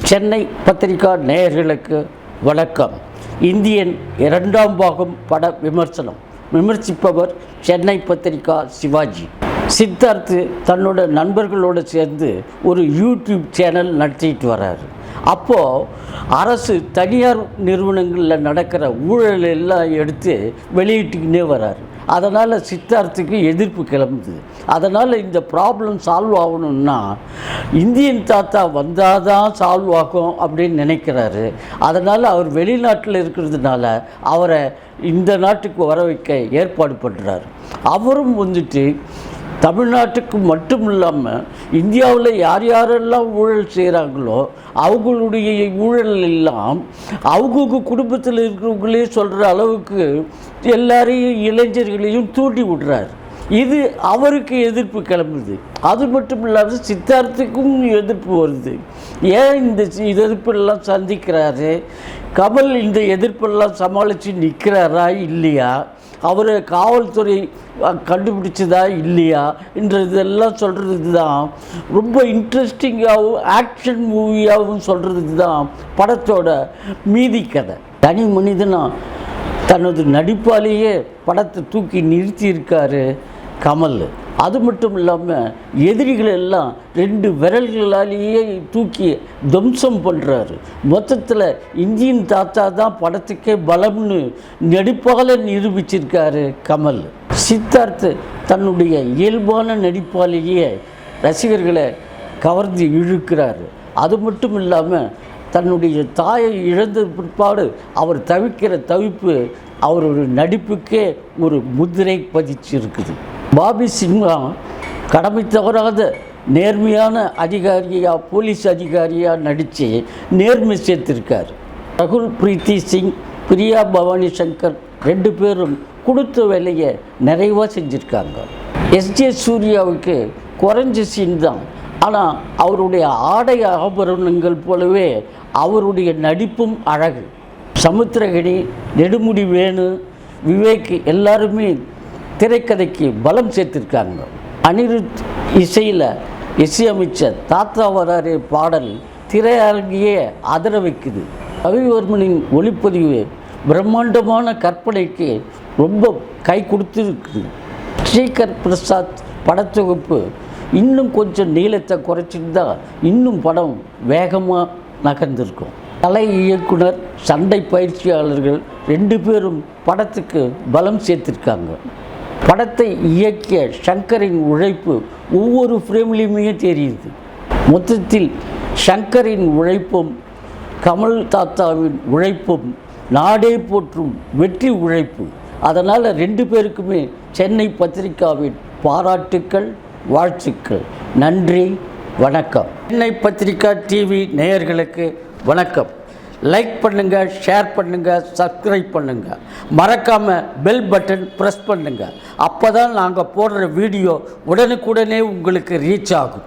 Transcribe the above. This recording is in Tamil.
சென்னை பத்திரிகா நேயர்களுக்கு வணக்கம். இந்தியன் 2ஆம் பாகம் பட விமர்சனம். விமர்சிப்பவர் சென்னை பத்திரிகா சிவாஜி. சித்தார்த்து தன்னோட நண்பர்களோடு சேர்ந்து ஒரு யூடியூப் சேனல் நடத்திட்டு வர்றாரு. அப்போது அரசு தனியார் நிறுவனங்களில் நடக்கிற ஊழல் எல்லாம் எடுத்து வெளியிட்டுக்கினே வர்றாரு. அதனால் சித்தார்த்துக்கு எதிர்ப்பு கிளம்புது. அதனால் இந்த ப்ராப்ளம் சால்வ் ஆகணும்னா இந்தியன் தாத்தா வந்தால் தான் சால்வ் ஆகும் அப்படின்னு நினைக்கிறாரு. அதனால் அவர் வெளிநாட்டில் இருக்கிறதுனால அவரை இந்த நாட்டுக்கு வர வைக்க ஏற்பாடு பண்ணுறாரு. அவரும் வந்துட்டு தமிழ்நாட்டுக்கு மட்டும் இல்லாமல் இந்தியாவில் யார் யாரெல்லாம் ஊழல் செய்கிறாங்களோ அவங்களுடைய ஊழல் எல்லாம் அவங்க குடும்பத்தில் இருக்கிறவங்களே சொல்கிற அளவுக்கு எல்லாரையும் இளைஞர்களையும் தூண்டி விடுறாரு. இது அவருக்கு எதிர்ப்பு கிளம்புது. அது மட்டும் இல்லாமல் சித்தார்த்துக்கும் எதிர்ப்பு வருது. ஏன் இந்த எதிர்ப்பெல்லாம் சந்திக்கிறாரு? கமல் இந்த எதிர்ப்பெல்லாம் சமாளித்து நிற்கிறாரா இல்லையா? அவரை காவல்துறை கண்டுபிடிச்சதா இல்லையா என்றதெல்லாம் சொல்கிறதுக்கு தான் ரொம்ப இன்ட்ரெஸ்டிங்காகவும் ஆக்ஷன் மூவியாகவும் சொல்கிறதுக்கு தான் படத்தோட மீதி கதை. தனி மனிதனாக தனது நடிப்பாலேயே படத்தை தூக்கி நிறுத்தியிருக்காரு கமல். அது மட்டும் இல்லாமல் எதிரிகள் எல்லாம் 2 விரல்களாலேயே தூக்கி துவம்சம் பண்ணுறாரு. மொத்தத்தில் இந்தியன் தாத்தா தான் படத்துக்கே பலம்னு நடிப்பால் நிரூபிச்சிருக்காரு கமல். சித்தார்த்து தன்னுடைய இயல்பான நடிப்பாலேயே ரசிகர்களை கவர்ந்து இழுக்கிறாரு. அது மட்டும் இல்லாமல் தன்னுடைய தாயை இழந்த பிற்பாடு அவர் தவிக்கிற தவிப்பு அவரோட நடிப்புக்கே ஒரு முத்திரை பதிச்சிருக்குது. பாபி சிம்ஹா கடமை தவறாத நேர்மையான அதிகாரியாக போலீஸ் அதிகாரியாக நடித்து நேர்மை சேர்த்திருக்கார். ரகுல் பிரீத்தி சிங், பிரியா பவானி சங்கர் 2 பேரும் கொடுத்த வேலையை நிறைவாக செஞ்சுருக்காங்க. எஸ்ஜே சூர்யாவுக்கு குறைஞ்ச சீன் தான். ஆனால் அவருடைய ஆடை ஆபரணங்கள் போலவே அவருடைய நடிப்பும் அழகு. சமுத்திரகனி, நெடுமுடி வேணு, விவேக் எல்லாருமே திரைக்கதைக்கு பலம் சேர்த்திருக்காங்க. அனிருத் இசையில் இசையமைச்ச தாத்தா வராரே பாடல் திரையரங்கியே அதிர வைக்குது. ரவிவர்மனின் ஒளிப்பதிவு பிரம்மாண்டமான கற்பனைக்கு ரொம்ப கை கொடுத்துருக்குது. ஸ்ரீகர் பிரசாத் படத்தொகுப்பு இன்னும் கொஞ்சம் நீளத்தை குறைச்சிருந்தா இன்னும் படம் வேகமாக நகர்ந்திருக்கும். கலை இயக்குனர், சண்டை பயிற்சியாளர்கள் 2 பேரும் படத்துக்கு பலம் சேர்த்திருக்காங்க. படத்தை இயக்கிய ஷங்கரின் உழைப்பு ஒவ்வொரு ஃப்ரேம்லேயுமே தெரியுது. மொத்தத்தில் ஷங்கரின் உழைப்பும் கமல் தாத்தாவின் உழைப்பும் நாடே போற்றும் வெற்றி உழைப்பு. அதனால் 2 பேருக்குமே சென்னை பத்திரிகாவின் பாராட்டுக்கள், வாழ்த்துக்கள். நன்றி, வணக்கம். சென்னை பத்திரிகா டிவி நேயர்களுக்கு வணக்கம். லைக் பண்ணுங்கள், ஷேர் பண்ணுங்கள், சப்ஸ்கிரைப் பண்ணுங்கள். மறக்காமல் பெல் பட்டன் ப்ரெஸ் பண்ணுங்கள். அப்போ தான் நாங்கள் போடுற வீடியோ உடனுக்குடனே உங்களுக்கு ரீச் ஆகும்.